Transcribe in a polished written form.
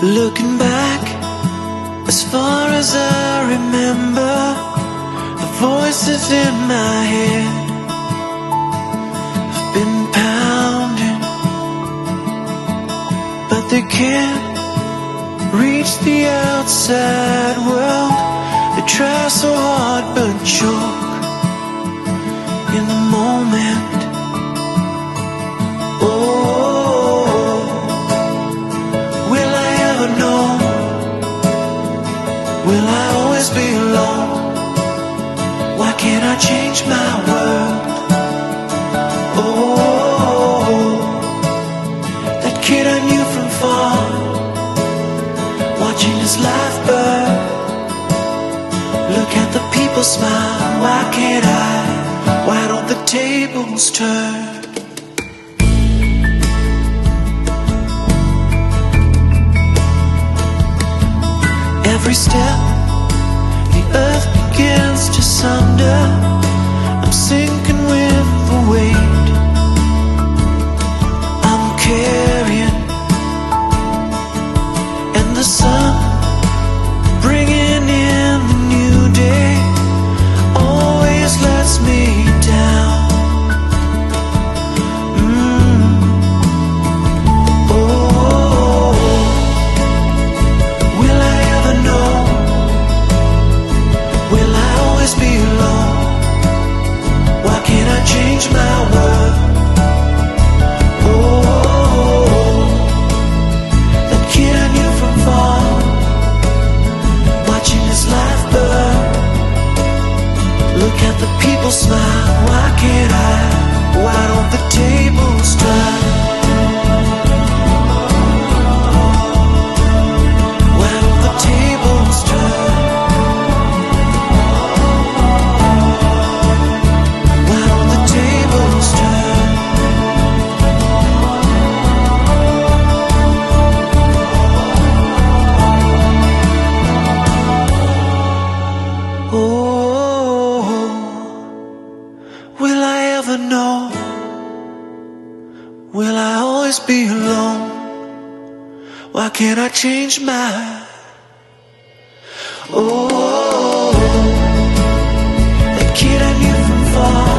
Looking back, as far as I remember, the voices in my head have been pounding, but they can't reach the outside world. They try so hard but choke in the moment. Oh, will I ever know? Will I always be alone? Why can't I change my world? Oh, that kid I knew from far, watching his life burn. Look at the people smile. Why can't I? Why don't the tables turn? Every step, the earth begins to sunder. I'm sinking with the weight I'm carrying, and the sun bringing in the new day always lets me down. Change my world. Oh, that kid I knew from far, watching his life burn. Look at the people smile. Why can't I? Why don't the tables turn? Why don't the tables turn? Be alone. Why can't I change my? Oh, that kid I knew from far.